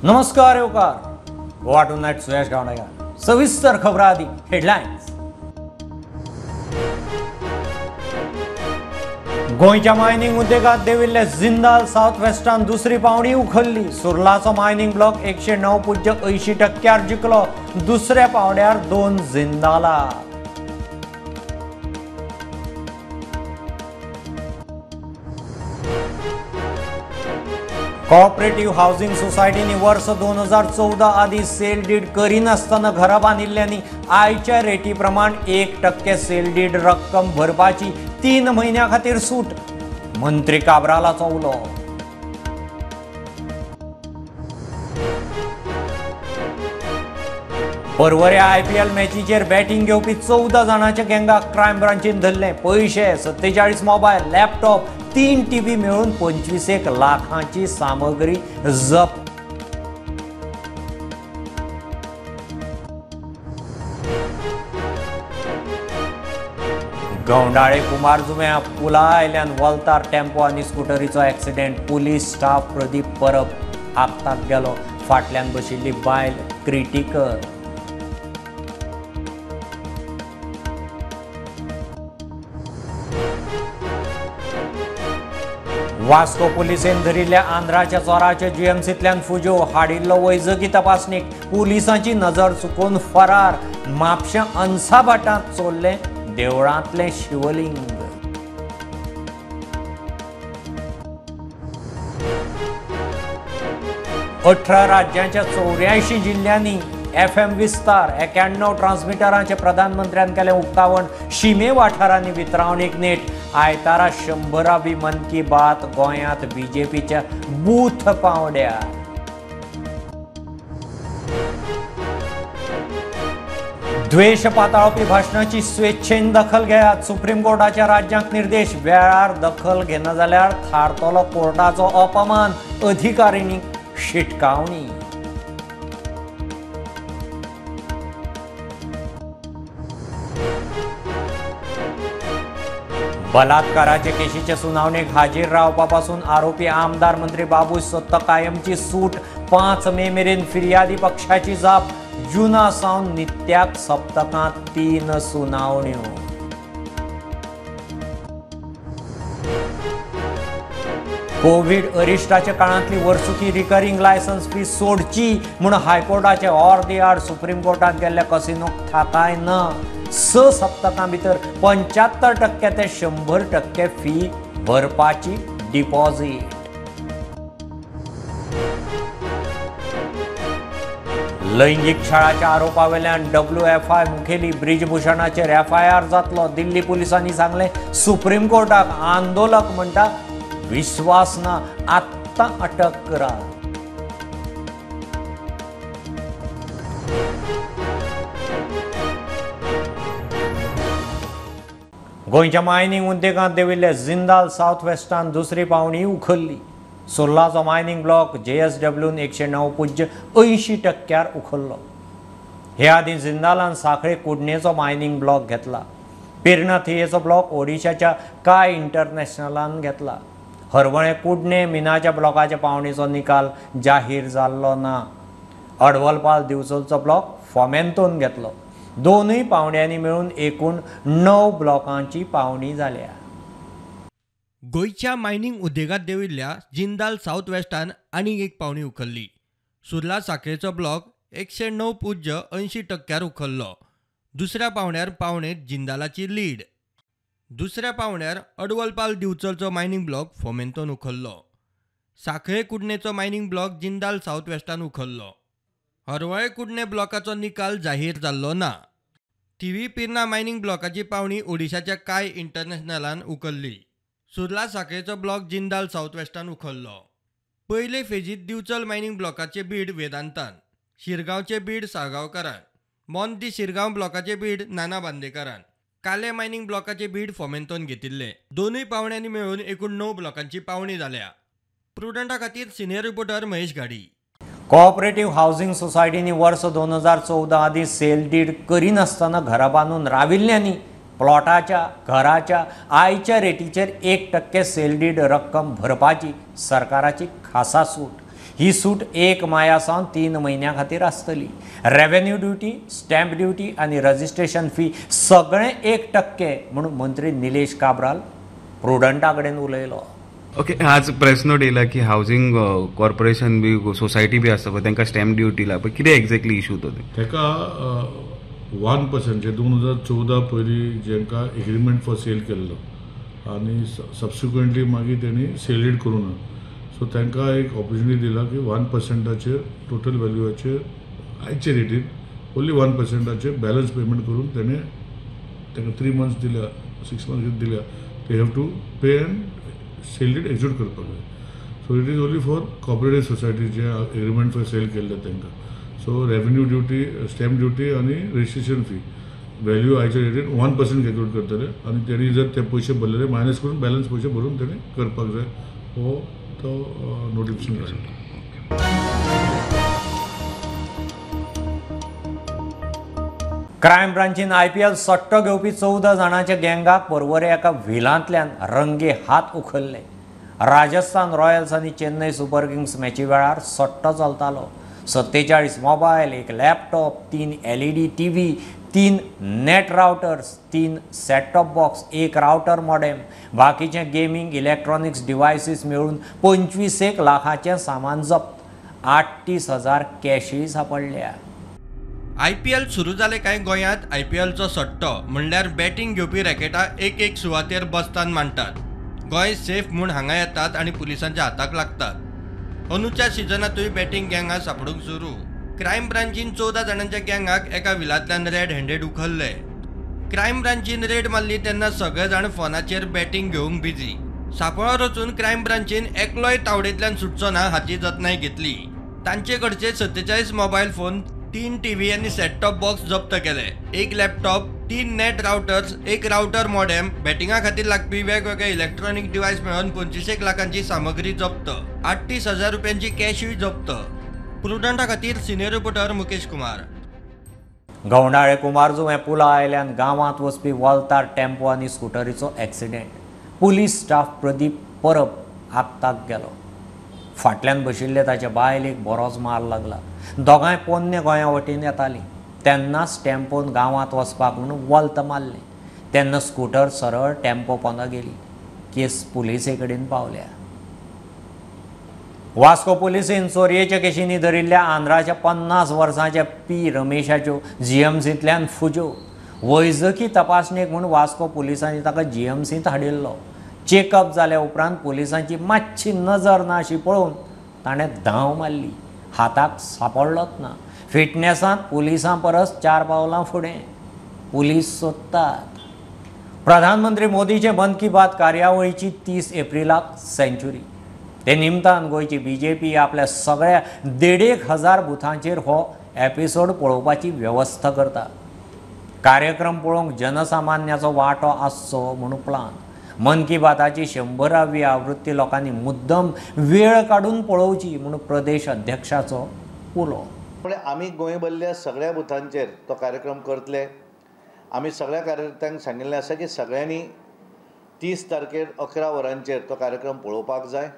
नमस्कार येवकार Goa to night Suyash Gavnekar सविस्तर खबरां आदी हेडलायन्स। गोंयच्या मायनिंग उद्देगात देविल्ले जिंदाल साउथ वेस्टान दुसरी पावणी उखल्ली। सुर्लाचो मायनिंग ब्लॉक 109.80% जिखलो। दुसऱ्या पावण्यार 2 जिंदाला। कोऑपरेटिव्ह हाऊसिंग सोसायटीनी वर्ष 2014 आदी सेल डीड करिनासतना घरां बांदिल्ल्यांनी आयच्या रेटी प्रमाण 1% सेल डीड रक्कम भरपाची 3 म्हयन्यां खातीर सूट। मंत्री काब्रालाचो उलो। परवऱ्या IPL मॅचीचेर बॅटिंग घेवपी 14 जाणांच्या गँगाक क्रायम ब्रांचीन धरले। पैसे 47 मोबायल लॅपटॉप 3 टीव्ही मेळून 25 लाखांची सामग्री जप्त। गवंडाळे कुमारजुम्या पुला आयल्यान वलतार टेम्पो आनी स्कूटरीचो accident. Police staff Pradeep Parab आपताक गेलो। फाटल्यान बशिल्ली बायल क्रिटिकल। वास्को पुलिसेन धरिल्ल्या आंध्राच्या चोराचे GMCंतल्यान फुजो हाडिल्लो वैजकी तपासणीक। पुलिसांची नजर चुकून फरार। म्हापश्यां अनसा भाटांत चोरले देवळांतलें शिवलिंग। अठरा राज्यांच्या 84 जिल्ह्यांनी FM विस्तार 91 ट्रान्समिटरांचे प्रधानमंत्र्यान केले उक्तावण। शिमे वाठारांनी वितरावणीक नेट। आयतारा 100वी मन की बात गोंयांत BJPच्या बूथ पावड्यार। द्वेष पाताळपी भाशणाची स्वेच्छेन दखल घेयात। सुप्रीम कोर्टाच्या राज्यांक निर्देश। वेळार दखल घेना जाल्यार थारतलो कोर्टाचो अपमान। अधिकाऱ्यांनी शिटकावणी। बलात्काराचे केशीचे सुनावणेक हाजीर रावपापासून आरोपी आमदार मंत्री बाबूश सत्ता कायमची सूट। 5 मे मेरेन फिर्यादी पक्षाची जाप। जुना सावन नित्याक सप्तकांत 3 सुनावण्यो। कोविड अरिश्टाच्या काळांतली वर्सुकी रिकरिंग लायसन्स फी सोडची म्हूण हायकोर्टाचे ऑर्द आड सुप्रीम कोर्टात गेल्ल्या कसिनोक थाकाय ना। 6 सप्तकां भितर 75% ते 100% फी भरपाची डिपॉझिट। लैंगिक छळाच्या आरोपावेल्यान WFI मुखेली ब्रिजभूषणाचेर FIR जातलो। दिल्ली पुलिसांनी सांगले सुप्रीम कोर्टाक आंदोलक म्हणटा विश्वास ना, आत्तां अटक करा। गोंयच्या मायनिंग उद्देगांत देविल्ले जिंदाल साउथ वेस्टान दुसरी पावणी उखल्ली। सुर्लाचो मायनिंग ब्लॉक JSWन 109.80% उखल्लो। हे आदी जिंदालान सांखळे कुडणेचो मायनिंग ब्लॉक घेतला। पेरनाथियेचो ब्लॉक ओडिशाच्या काय इंटरनॅशनलान घेतला। हरवळे कुडणे मिनाच्या ब्लॉकाच्या पावणीचो निकाल जाहीर जाल्लो ना। अडवलपाल दिवचलचो ब्लॉक फोमेंतोन घेतलो। दोनूय पावण्यांनी मेळून एकूण 9 ब्लॉकांची पावणी जाल्या। गोंयच्या मायनिंग उद्देगात देविल्ल्या जिंदाल साउथ वेस्टान आनीक एक पावणी उखल्ली। सुर्ला साखरेचो ब्लॉक 109.80% उखल्लो। दुसऱ्या पावण्यार पावणेत जिंदालाची लीड। दुसऱ्या पावण्यार अडवलपाल दिवचलचो मायनिंग ब्लॉक फोमेंतोन उखल्लो। सांखळे कुडणेचो मायनिंग ब्लॉक जिंदाल साउथ वेस्टान उखल्लो। हरवळे कुडणे ब्लॉकाचो निकाल जाहीर जाल्लो ना। TV पिर्ना मायनिंग ब्लॉकाची पावणी ओडिशाच्या काय इंटरनॅशनलान उखल्ली। सुर्ला साखरेचो ब्लॉक जिंदाल साउथ वेस्टान उखल्लो। पयले फेजीत दिवचल मायनिंग ब्लॉकाचे बीड वेदांतान, शिरगांवचे बीड साळगांवकारान, मोंदी शिरगांव ब्लॉकाचे बीड नाना बांदेकरान, काले मायनिंग ब्लॉकाचे बीड फोमेंतोन घेतिल्ले। दोनूय पावण्यांनी मेळून एकूण 9 ब्लॉकांची पावणी जाल्या। प्रुडंटा खातीर सिनियर रिपोर्टर महेश गाडी। कोऑपरेटिव्ह हाऊसिंग सोसायटीनी वर्ष 2014 आदी सेल डीड करिनासतना घरां बांदून राविल्ल्यांनी प्लॉटाच्या घराच्या आयच्या रेटीचेर 1% सेल डीड रक्कम भरपाची सरकाराची खासा सूट। ही सूट 1 मायासावन 3 म्हयन्या खातीर आसतली. रेव्हेन्यू ड्युटी, स्टॅम्प ड्युटी आनी रजिस्ट्रेशन फी सगळें 1% म्हणून मंत्री निलेश काब्राल प्रुडंटा कडेन उलयलो. ओके, आज प्रेस नोट येयला की हावसिंग कॉर्पोरेशन बी सोसायटी बी आसता पळय तांकां स्टॅम्प ड्युटी लागता. कितें एक्झॅक्टली इशू तो ताका 1% जे 2014 पयलीं जेंकां एग्रीमेंट फॉर सेल केल्लो आनी सबसिक्वेंटली मागीर तेणी सेलीड करूं ना. सो तांकां एक ऑपॉर्च्युनिटी दिला की 1%चेर टोटल वॅल्यूआचेर आयचे रेटीन ओन्ली 1%चेर बॅलन्स पेमेंट करून तेणें तांकां 3 मंथ्स दिल्या, 6 मंथ्स दिल्या. ते have to pay and sell it execute करपाक जाय. So it is only for cooperative society जे एग्रीमेंट फॉर सेल केल्ले तांकां. So revenue duty, stamp duty आनी रजिस्ट्रेशन फी वॅल्यू आयच्या रेटीन 1% कॅल्क्युलेट करतले आनी तेणी जर ते पयशे भरलेले मायनस करून बॅलन्स पयशे भरून तेणी करपाक जाय. हो तो नोटिफिकेशन काडला. क्रायम ब्रांचीन IPL सट्टो घेवपी 14 जाणांच्या गँगाक परवरे एका व्हिलांतल्यान रंगे हात उखल्ले. राजस्थान रॉयल्स आनी चेन्नई सुपर किंग्स मॅची वेळार सट्टो चलतालो. 47 mobile, 1 laptop, 3 LED TV, 3 net routers, 3 set top box, 1 router modem, बाकीचे गेमिंग इलेक्ट्रॉनिक्स डिव्हायसीस मेळून 25 लाखाचें सामान जप्त. 38,000 कॅशय सापडल्या. IPL सुरू जाले काय गोंयांत IPLचो सट्टो म्हणल्यार बॅटींग घेवपी रॅकेटां एक सुवातेर बसतान मांडटात. गोंय सेफ म्हूण हांगा येतात आनी पुलिसांच्या हाताक लागतात. अंदूच्या सिजनातूय बॅटींग गँगां सापडूंक सुरू. क्रायम ब्रांचीन 14 जाणांच्या गँगाक एका विलांतल्यान रेड हँडेड उखल्ले. क्रायम ब्रांचीन रेड मारली तेन्ना सगळे जाण फोनाचेर बॅटींग घेवंक बिजी. सांपळो रचून क्रायम ब्रांचीन एकलोय तावडेंतल्यान सुटचो ना हाची जतनाय घेतली. तांचे कडचे 47 मोबायल फोन, 3 TV आनी सेट टॉप बॉक्स जप्त केले. 1 laptop, 3 net routers, 1 router modem, बॅटिंगा खातीर लागपी वेगवेगळे इलेक्ट्रॉनिक डिव्हायस मेळोन 25 लाखांची सामग्री जप्त. 38,000 रुपयांची कॅशय जप्त. प्रुडंटा खातीर सिनियर रिपोर्टर मुकेश कुमार. गवंडाळे कुमारजुंवे पुला आयल्यान गांवांत वचपी वलतार टेम्पो आनी स्कुटरीचो accident. Police staff Pradeep Parab आत्ताक गेलो. फाटल्यान बशिल्ले ताच्या बायलेक बरोच मार लागला. दोगांय पोन्ने गोंया वटेन येतालीं. तेन्नाच टेम्पोन गांवांत वचपाक म्हणून वल्त मारलें. तेन्ना स्कूटर सरळ टेम्पो पोंदा गेली. केस पुलिसे कडेन पावल्या. वास्को पुलिसेन चोरयेच्या केशींनी धरिल्ल्या आंध्राच्या 50 वर्सांच्या P रमेशाच्यो GMCंतल्यान फुज्यो. वैजकी तपासणेक म्हूण वास्को पुलिसांनी ताका GMCंत हाडिल्लो. चेकअप जाल्या उपरांत पुलिसांची मातशी नजर ना अशी पळोवन ताणें धांव मारली. हाताक सापडलोच ना. फिटनेसांत पुलिसां परस 4 पावलां फुडें. पुलीस सोदतात. प्रधानमंत्री मोदीचे मन की बात कार्यावळीची 30 एप्रिलाक सेंच्युरी. ते निमतान गोंयची BJP आपल्या सगळ्या 1,500 बुथांचेर हो एपिसोड पळोवपाची वेवस्था करता. कार्यक्रम पळोवंक जनसामान्याचो वांटो आसचो म्हणून प्लान. मन की बाताची 100वी आवृत्ती लोकांनी मुद्दम वेळ काडून पळोवची म्हणून प्रदेश अध्यक्षाचो उलो. आमी गोंयभरल्या सगळ्या बुथांचेर तो कार्यक्रम करतले. आमी सगळ्या कार्यकर्त्यांक सांगिल्लें आसा की सगळ्यांनी 30 तारखेर 11 वरांचेर तो कार्यक्रम पळोवपाक जाय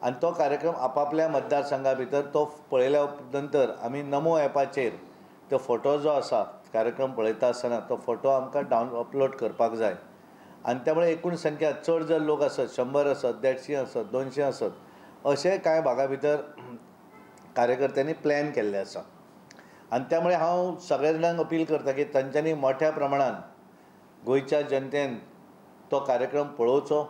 आनी तो कार्यक्रम आपापल्या मतदारसंघा भितर तो पळयल्या नंतर आमी नमो ॲपाचेर तो फोटो जो आसा कार्यक्रम पळयता आसतना तो फोटो आमकां अपलोड करपाक जाय. आनी त्यामुळे एकूण संख्या चड जर लोक आसत 100 आसत 150 आसत 200 आसत अशे कांय भागा भितर कार्यकर्त्यांनी प्लॅन केल्ले आसा. आनी त्यामुळे हांव सगळ्या जाणांक अपील करता की तांच्यांनी मोठ्या प्रमाणान गोंयच्या जनतेन तो कार्यक्रम पळोवचो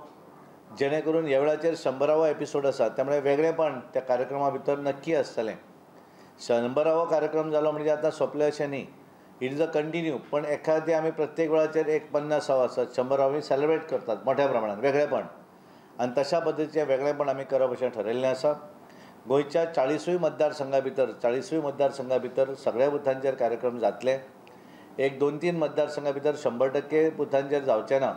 जेणे करून ह्या वेळाचेर 100वा एपिसोड आसा त्यामुळे वेगळेपण त्या कार्यक्रमा भितर नक्की आसतलें. 100वो कार्यक्रम जालो म्हणजे आतां सोंपलें अशें न्ही. It is a continue. पण एखादी आमी प्रत्येक वेळाचेर एक 50 आसत 100 आमी सेलिब्रेट करतात मोठ्या प्रमाणात वेगळेपण. आनी तशा पद्दतीचें वेगळेपण आमी करप अशें ठरयल्लें आसा. गोंयच्या 40 मतदारसंघा भितर सगळ्या बुथांचेर कार्यक्रम जातले. एक 2-3 मतदारसंघा भितर 100% बुथांचेर जावचें ना.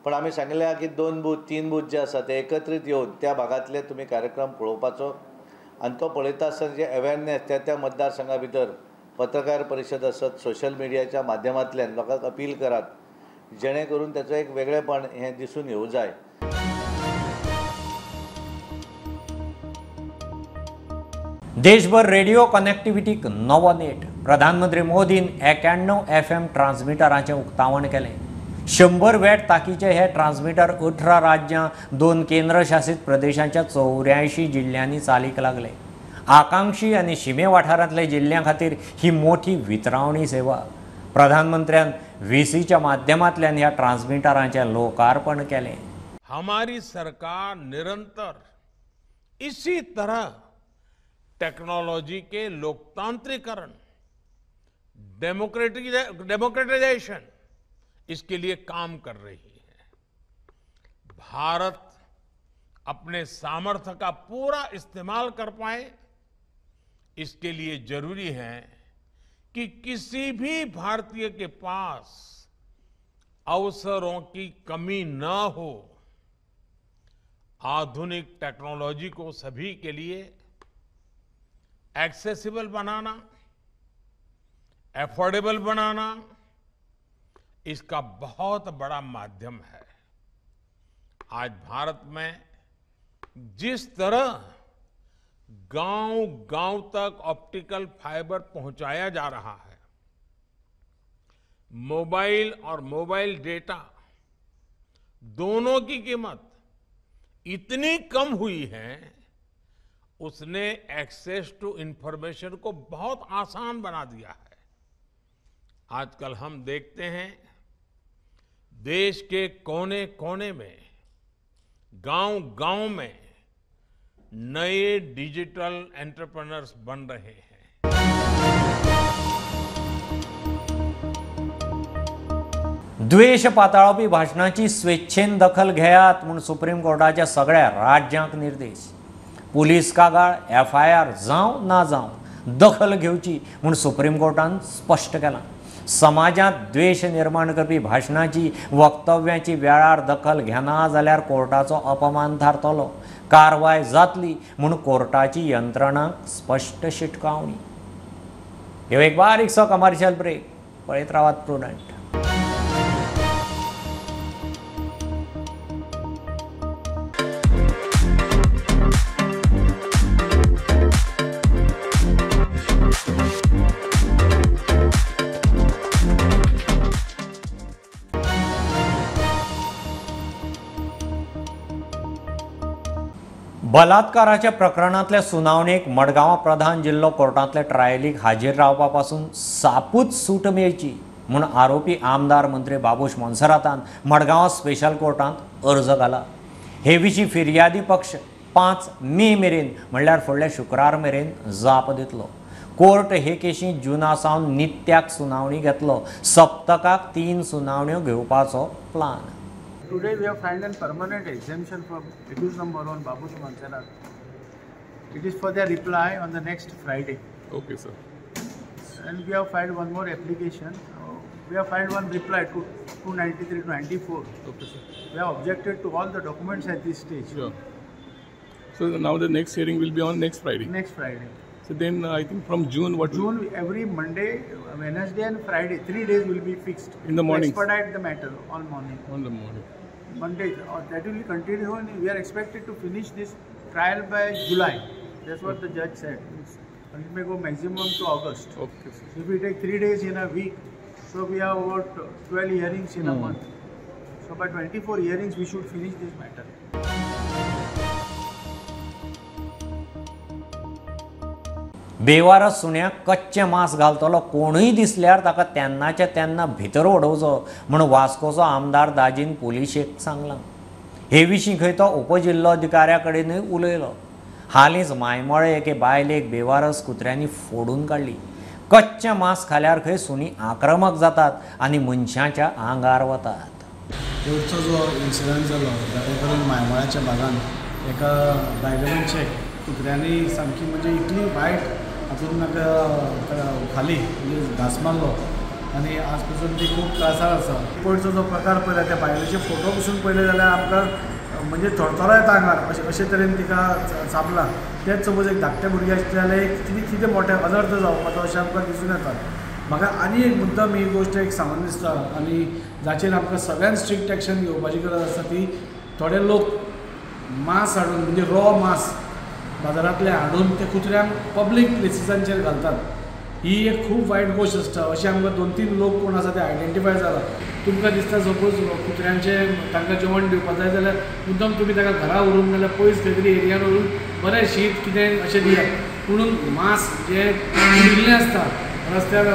पण आमी सांगिल्लें आहा की 2 बूथ 3 बूथ जे आसा ते एकत्रीत येवन त्या भागांतले तुमी कार्यक्रम पळोवपाचो आनी तो पळयता आसतना जे अवेरनेस त्या मतदारसंघा भितर पत्रकार परिशद आसत सोशल मिडियाच्या माध्यमांतल्यान लोकांक अपील करात जेणे करून त्याचो एक वेगळेपण हें दिसून येवं जाय. देशभर रेडिओ कनेक्टिव्हिटीक नवो नेट. प्रधानमंत्री मोदीन 91 FM ट्रान्समिटरांचें उक्तावण केलें. 100 वॅट ताकीचे हे ट्रान्समिटर 18 राज्यां 2 केंद्रशासीत प्रदेशांच्या 84 जिल्ल्यांनी चालीक लागले. आकांक्षी आनी शिमे वाठारांतल्या जिल्ल्यां खातीर ही मोठी वितरावणी सेवा. प्रधानमंत्र्यान VCच्या माध्यमांतल्यान ह्या ट्रान्समिटरांचें लोकार्पण केलें. हमारी सरकार निरंतर इसी तरह टेक्नोलॉजी के लोकतांत्रिकरण, डेमोक्रेटाइजेशन, इसके लिए काम कर रही है. भारत अपने सामर्थ्य का पूरा इस्तेमाल कर पाए, इसके लिए जरूरी है कि किसी भी भारतीय के पास अवसरों की कमी न हो. आधुनिक टेक्नोलॉजी को सभी के लिए एक्सेसिबल बनाना, अफोर्डेबल बनाना, इसका बहुत बड़ा माध्यम है. आज भारत में जिस तरह गांव-गांव तक ऑप्टिकल फाइबर पहुंचाया जा रहा है, मोबाइल और मोबाइल डेटा दोनों की कीमत इतनी कम हुई है, उसने एक्सेस टू इंफॉर्मेशन को बहुत आसान बना दिया है. आजकल हम देखते हैं देश के कोने कोने में, गांव-गांव में नए डिजिटल एंटरप्रेन्योर्स बन रहे हैं. द्वेष पातळावपी भाशणाची स्वेच्छेन दखल घेयात म्हूण सुप्रीम कोर्टाच्या सगळ्या राज्यांक निर्देश. पुलीस कागाळ FIR जावं ना जावं दखल घेवची म्हूण सुप्रीम कोर्टान स्पश्ट केलां. समाजात द्वेष निर्माण करपी भाशणाची, वक्तव्याची वेळार दखल घेना जाल्यार कोर्टाचो अपमान थारतलो. कारवाय जातली म्हूण कोर्टाची यंत्रणांक स्पश्ट शिटकावणी. ह्यो एक बारीकसो कमर्शियल ब्रेक. पळयत रावात प्रुडंट. बलात्काराच्या प्रकरणातल्या सुनावणेक मडगांव प्रधान जिल्लो कोर्टांतल्या ट्रायलीक हाजीर रावपा पासून सापूच सूट मेळची म्हूण आरोपी आमदार मंत्री बाबूश मोन्सेरातान मडगांव स्पेशल कोर्टांत अर्ज घाला. हे विशीं फिर्यादी पक्ष 5 मे मेरेन म्हणल्यार फुडल्या शुक्रार मेरेन जाप दितलो. कोर्ट हे केशी जुना सावन नित्याक सुनावणी घेतलो. सप्तकाक 3 सुनावण्यो घेवपाचो plan. Today we have filed a permanent exemption from accused number 1 Babush Montserrat. It is for their reply on the next Friday. Okay, sir. And we have filed one more application. We have filed one reply to 293 to 94. Okay, sir. We have objected to all the documents at this stage. Sure. So now the next hearing will be on next Friday. Next Friday. So then I think from June what? June every Monday, Wednesday and Friday, 3 days will be fixed. In the morning. To expedite the matter all morning. On the morning. Monday, or that will continue. And we are expected to finish this trial by July. That's what the judge said. It may go maximum to August. Okay, sir. If we take 3 days in a week, so we have about 12 hearings in a month. So by 24 hearings, we should finish this matter. बेवारस सुण्याक कच्चे मांस घालतलो कोणूय दिसल्यार ताका तेन्नाच्या तेन्ना भितर ओडवचो म्हूण वास्कोचो आमदार दाजीन पुलिशेक सांगलां. हे विशीं खंय तो उपजिल्लोधिकाऱ्या कडेनूय उलयलो. हालींच मायमोळे एके बायलेक बेवारस कुत्र्यांनी फोडून काडली. कच्चे मांस खाल्यार खंय सुणी आक्रमक जातात आनी मनशाच्या आंगार वतात. कोर्टचो जो इन्सिडंट जालो ताचे करून मायमोळ्याच्या भागांत एका बायलेच्या कुत्र्यांनी सामकी म्हणजे इतली वायट हातून म्हाका खाली म्हणजे घास मारलो आनी आज पसून ती खूब त्रासार आसा. कोर्टचो जो प्रकार पळयला त्या बायलेचे फोटो पसून पळयले जाल्यार आमकां म्हणजे थरथरो येता आंगार. अशे तरेन तिका चाबला. तेच सपोज एक धाकटे भुरगे आसले जाल्यार एक कितें मोठे अनर्थ जावपाचो अशें आमकां दिसून येता. म्हाका आनी एक मुद्दम ही गोश्ट एक सांगून दिसता आनी जाचेर आमकां सगळ्यान स्ट्रिक्ट एक्शन घेवपाची गरज आसा ती थोडे लोक मांस हाडून म्हणजे रॉ मांस बाजारांतले हाडून ते कुत्र्यांक पब्लीक प्लेसिसांचेर घालतात. ही एक खूब वायट गोश्ट आसता. अशें आमकां 2-3 लोक कोण आसा ते आयडेंटिफाय जाला. तुमकां दिसता सपोज कुत्र्यांचे तांकां जेवण दिवपाक जाय जाल्यार मुद्दम तुमी ताका घरा व्हरून नाल्यार पयस खंय तरी एरियान व्हरून बरें शीत कितें अशें दियात. पूण मांस जे उरिल्लें आसता रस्त्यार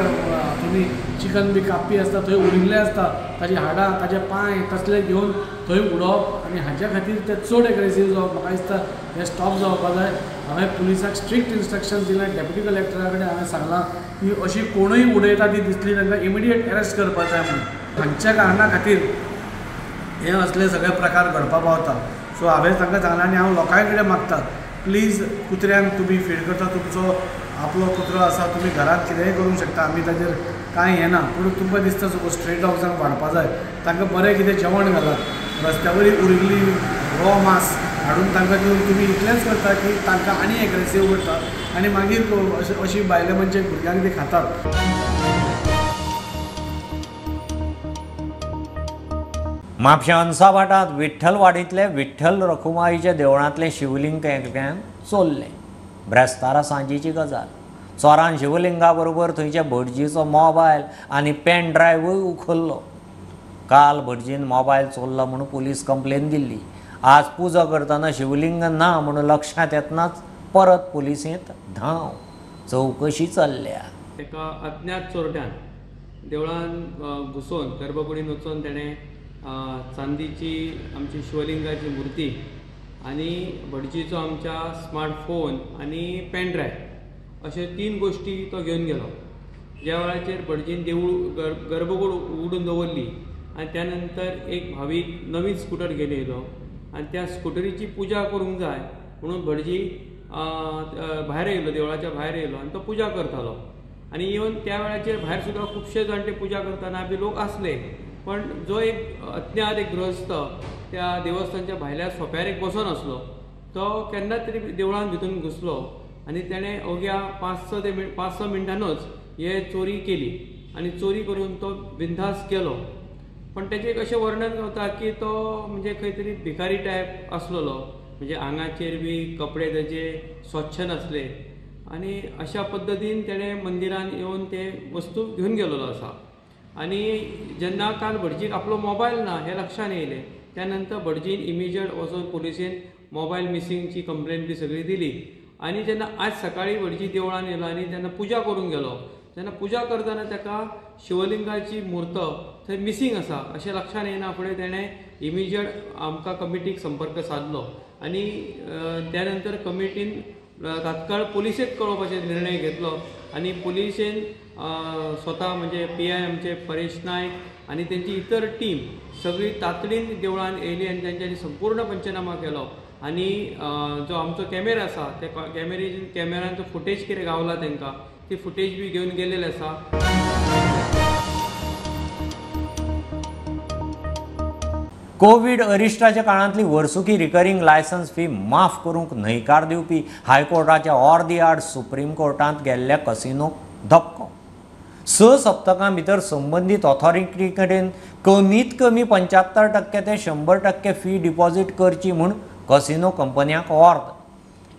तुमी चिकन बी कापी आसता थंय उरिल्लें आसता, ताजी हाडां ताजे पांय तसले घेवन थंय उडोवप आनी हाच्या खातीर ते चड एग्रेसीव जावप म्हाका दिसता हें स्टॉप जावपाक जाय. हांवें पुलिसाक स्ट्रिक्ट इंस्ट्रक्शन दिलें. डेप्युटी कलेक्टरा कडेन हांवें सांगलां की अशी कोणूय उडयता ती दिसली तांकां इमिडिएट अरेस्ट करपाक जाय म्हणून. हांच्या कारणां खातीर हे असले सगळे प्रकार घडपाक पावता. सो हांवें तांकां सांगलां आनी हांव लोकां कडेन मागता प्लीज कुत्र्यांक तुमी फीड करता तुमचो आपलो कुत्रो आसा तुमी घरांत कितेंय करूंक शकता. आमी ताजेर कांय हें ना. पूण तुमकां दिसता सपोज स्ट्रे डॉग्सांक वाडपाक जाय तांकां बरें कितें जेवण घालात. रस्त्या वयली उरिल्ली रॉ मांस हाडून तांकां दिवन तुमी इतलेंच करता की तांकां आनी एग्रेसीव करता आनी मागीर अशी भायले म्हणजे भुरग्यांक ती खातात. म्हापश्या अंसाभाटांत विठ्ठलवाडींतले विठ्ठल रखुमाईच्या देवळांतलें शिवलिंग केंकट्यान चोरलें. ब्रेस्तारा सांजेची गजाल. चोरान शिवलिंगा बरोबर थंयच्या भटजीचो मोबायल आनी पेन ड्रायव्हूय उखल्लो. काल भटजीन मोबायल चोरलो म्हणून पुलीस कंप्लेन दिल्ली. आज पुजा करतना शिवलिंग ना म्हणून लक्षांत येतनाच परत पुलिसेंत धांव. चवकशी चल्ल्या. एका अज्ञात चोरट्यान देवळान घुसोवन गर्भकुडीन वचून तेणें चांदीची आमची शिवलिंगाची मुर्ती आनी भटजीचो आमच्या स्मार्टफोन आनी पेन ड्रायव्ह अशे 3 गोश्टी तो घेवन गेलो. ज्या वेळाचेर भटजीन देवूळ गर्भकूड उगडून दवरली आनी त्या नंतर एक भावीक नवीन स्कूटर घेवन येयलो आनी त्या स्कूटरीची पुजा करूंक जाय म्हणून भटजी भायर येयलो, देवळाच्या भायर येयलो आनी तो पुजा करतालो. आनी इवन त्या वेळाचेर भायर सुद्दां खुबशे जाणटे पुजा करतना बी लोक आसले. पण जो एक अज्ञात एक गृहस्थ त्या देवस्थानच्या भायल्या सोप्यार एक बसून आसलो तो केन्ना तरी देवळान भितून घुसलो आनी तेणें अवघ्या 5-6 मिनटांनूच हे चोरी केली आनी चोरी करून तो बिंदास गेलो. पण तेचें एक अशें वर्णन गावता की तो म्हणजे खंय तरी भिकारी टायप आसलेलो. म्हणजे आंगाचेर बी कपडे तेजे स्वच्छ नासले आनी अशा पद्दतीन तेणें मंदिरान येवन ते वस्तू घेवन गेलोलो आसा. आनी जेन्ना काल भटजीक आपलो मोबायल ना हें लक्षान येयलें त्यानंतर भटजीन इमिजिएट वचून पुलिसेन मोबायल मिसिंगची कंप्लेन बी सगळी दिली. आनी जेन्ना आज सकाळी भटजी देवळान येयलो आनी जेन्ना पुजा करूंक गेलो तेन्ना पुजा करतना ताका शिवलिंगाची मूर्त थंय मिसींग आसा अशें लक्षान येना फुडें तेणें इमिजिएट आमकां कमिटीक संपर्क साधलो आनी त्या नंतर कमिटीन तात्काळ पुलिसेक कळोवपाचो निर्णय घेतलो आनी पुलिसेन स्वता म्हणजे PI आमचे परेश नायक आनी तेंची इतर टीम सगळी तातडीन देवळान येयली आनी तेंच्यांनी संपूर्ण पंचनामा केलो. आनी जो आमचो कॅमेरा आसा त्या कॅमेरांचो फुटेज कितें गावला तांकां ती फुटेज बी घेवन गेलेले आसा. कोविड अरिश्टाच्या काळांतली वर्सुकी रिकरिंग लायसन्स फी माफ करूंक न्हयकार दिवपी हायकोर्टाच्या ऑर्दी आड सुप्रीम कोर्टांत गेल्ल्या कसिनोक धपको. 6 सप्तकां भितर संबंदीत ऑथॉरिटी कडेन कमीत कमी 75% ते 100% फी डिपॉझिट करची म्हूण कसिनो कंपन्यांक ऑर्द.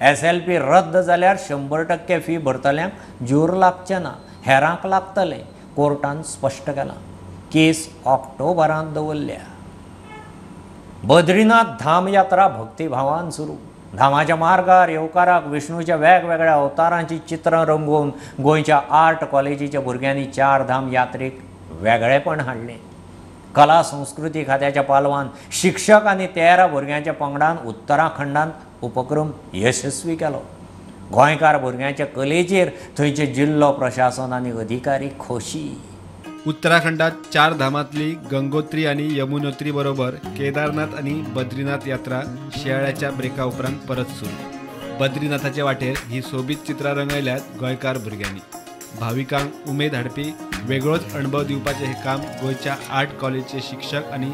SLP रद्द जाल्यार 100% फी भरतल्यांक जोर लागचे ना, हेरांक लागतले, कोर्टान स्पश्ट केलां. केस ऑक्टोबरांत दवरल्या. बद्रीनाथ धाम यात्रा भक्तिभावान सुरू. धामाच्या मार्गार येवकाराक विष्णूच्या वेगवेगळ्या अवतारांची चित्रां रंगोवन गोंयच्या आर्ट कॉलेजीच्या भुरग्यांनी 4 धाम यात्रेक वेगळेपण हाडलें. कला संस्कृती खात्याच्या पालवान शिक्षक आनी 13 भुरग्यांच्या पंगडान उत्तराखंडांत उपक्रम यशस्वी केलो. गोंयकार भुरग्यांच्या कलेचेर थंयचे जिल्लो प्रशासन आनी अधिकारी खोशी. उत्तराखंडात 4 धामांतली गंगोत्री आणि यमुनोत्री बरोबर केदारनाथ आणि बद्रीनाथ यात्रा शियाळ्याच्या ब्रेका उपरांत परत सुरू. बद्रीनाथाचे वाटेर ही सोबीत चित्रां रंगयल्यात गोंयकार भुरग्यांनी. भाविकांक उमेद हाडपी वेगळोच अणभव दिवपाचें हे काम गोंयच्या आर्ट कॉलेजचे शिक्षक आनी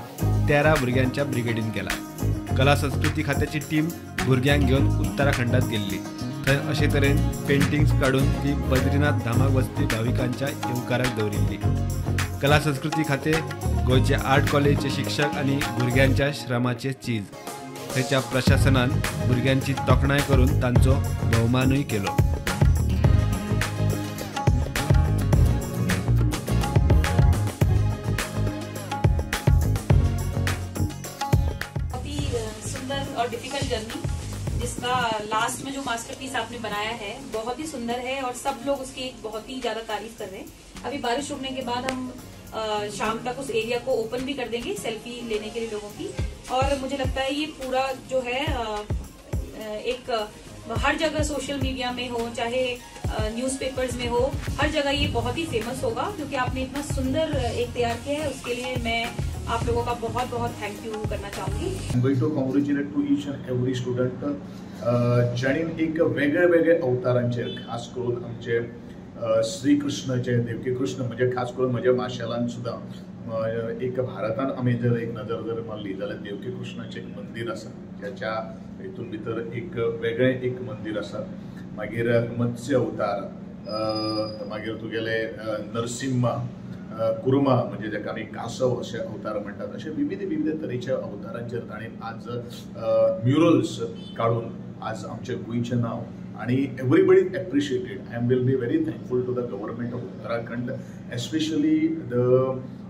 13 भुरग्यांच्या ब्रिगेडीन केलां. कला संस्कृती खात्याची टीम भुरग्यांक घेवन उत्तराखंडात गेल्ली. थंय अशे तरेन पेंटिंग्स काडून ती बद्रीनाथ धामाक वचपी भाविकांच्या येवकाराक दवरिल्ली. कला संस्कृती खाते गोंयचे आर्ट कॉलेजचे शिक्षक आनी भुरग्यांच्या श्रमाचे चीज. थंयच्या प्रशासनान भुरग्यांची तोखणाय करून तांचो भोवमानूय केलो. सुंदर और डिफिकल्ट जर्नी, जिसका लास्ट में जो मास्टरपीस आपने बनाया है बहुत ही सुंदर है और सब लोग उसकी एक बहुत ही ज्यादा तारीफ कर रहे हैं. अभी बारिश रुकने के बाद हम शाम तक उस एरिया को ओपन भी कर देंगे सेल्फी लेने के लिए लोगों की. और मुझे लगता है ये पूरा जो है एक हर जगह सोशल मीडिया में हो चाहे न्यूज़पेपर्स में हो, हर जगह ये बहुत ही फेमस होगा क्योंकि आपने इतना सुंदर एक तैयार किया है. उसके लिए मैं आप लोगों का बहुत बहुत थैंक यू करना चाहूंगी. I'm going to congratulate to each and every student ज्यांनी एक वेगळे वेगळे अवतारांचेर खास करून आमचे श्रीकृष्णाचे देवकी कृष्ण म्हणजे खास करून म्हज्या माशेलान सुद्दां एक भारतान आमी जर एक नजर जर मारली जाल्यार देवकी कृष्णाचें एक मंदिर आसा ज्याच्या हितून भितर एक वेगळें एक मंदिर आसा. मागीर मत्स्य अवतार, मागीर तुगेले नरसिंह कुर्मा म्हणजे जाका आमी कासव अशे अवतार म्हणटात, अशे विविध तरेच्या अवतारांचेर ताणें आज म्युरल्स काडून आज आमचे गोंयचें नांव आणि everybody appreciated. I am will be very thankful to the government of Uttarakhand, especially the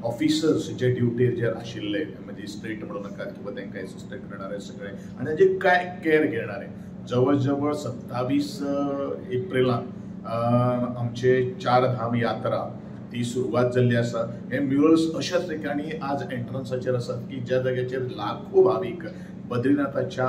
officers जे ड्युटीर जे आशिल्ले मॅजिस्ट्रेट म्हणू नाकात किंवा तांकां एसिस्टंट करणारे सगळे आनी जे काय केअर घेणारे. जवळ जवळ 27 एप्रिलाक आमचे 4 धाम यात्रा ती सुरवात जाल्ली आसा. हे म्युरल्स अशाच ठिकाणी आज एंट्रन्साचेर आसात की ज्या जाग्याचेर लाखो भाविक बद्रीनाथाच्या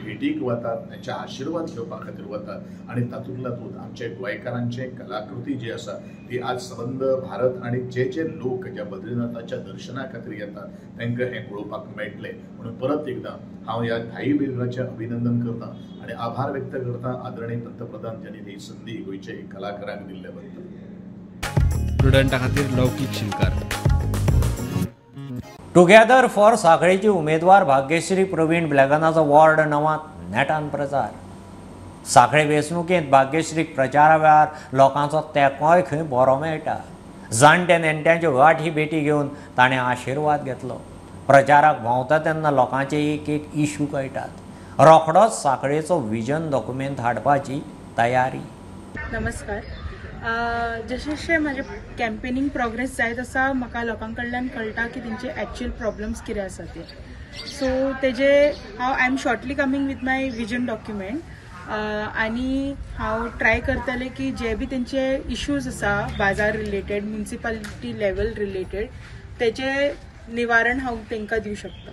भेटीक वतात, तांचे आशिर्वाद घेवपा खातीर वतात आनी तातूंतल्यान आमचे गोंयकारांचे कलाकृती जी आसा ती आज संबंद भारत आनी जे जे लोक ज्या बद्रीनाथाच्या दर्शना खातीर येतात तांकां हें पळोवपाक मेळटलें. म्हणून परत एकदां हांव ह्या धायी बिरांचें अभिनंदन करतां आनी आभार व्यक्त करतां आदरणीय पंतप्रधान ज्यांनी ही संदी गोंयचे कलाकारांक दिल्ले बद्दल. स्टुडंटा खातीर लौकीक शिलकार. टुगेदर फॉर सांखळेची उमेदवार भाग्यश्री प्रवीण ब्लॅगनाचो वॉर्ड 9 नेटान प्रचार. सांखळे वेंचणुकेंत भाग्यश्रीक प्रचारा वेळार लोकांचो तेंकोय खंय बरो मेळटा. जाणटे नेणट्यांच्यो गाठी भेटी घेवन ताणें आशिर्वाद घेतलो. प्रचाराक भोंवता तेन्ना लोकांचे एक एक इशू कळटात. रोखडोच सांखळेचो विजन डॉक्युमेंट हाडपाची तयारी. नमस्कार. जशें जशें म्हाजें कॅम्पेनींग प्रोग्रेस जायत आसा म्हाका लोकां कडल्यान कळटा की तेंचे एक्चुअल प्रॉब्लम्स कितें आसा ते. सो तेजे हांव I am shortly coming with my vision document आनी हांव ट्राय करतलें की जे बी तेंचे इश्यूज आसा बाजार रिलेटेड, म्युनिसिपालिटी लेवल रिलेटेड, तेचे निवारण हांव तेंकां दिवं शकता.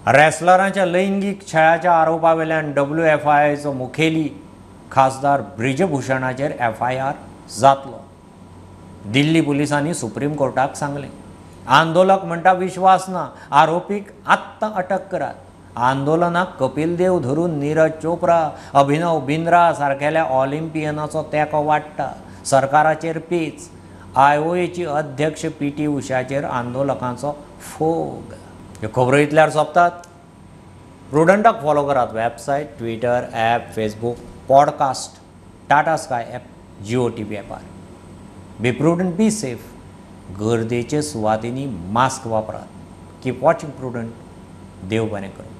रेसलरांच्या लैंगीक छळाच्या आरोपा वेल्यान WFIचो मुखेली खासदार ब्रिजभूषणाचेर FIR जातलो. दिल्ली पुलिसांनी सुप्रीम कोर्टाक सांगलें. आंदोलक म्हणटा विश्वास ना, आरोपीक आत्तां अटक करात. आंदोलनाक कपिल देव धरून नीरज चोप्रा, अभिनव बिंद्रा सारकेल्या ऑलिंपियनाचो तेंको वाडटा. सरकाराचेर पेच. IOAची अध्यक्ष PT उषाचेर आंदोलकांचो फोग. ह्यो खबरो इतल्यार सोंपतात. प्रुडंटाक फॉलो करात. Website, Twitter, app, Facebook, podcast, Tata Sky app, Jio TV ॲपार. Be Prudent, be safe. गर्देचे सुवातींनी मास्क वापरात. Keep watching prudent. देव बरें करूं.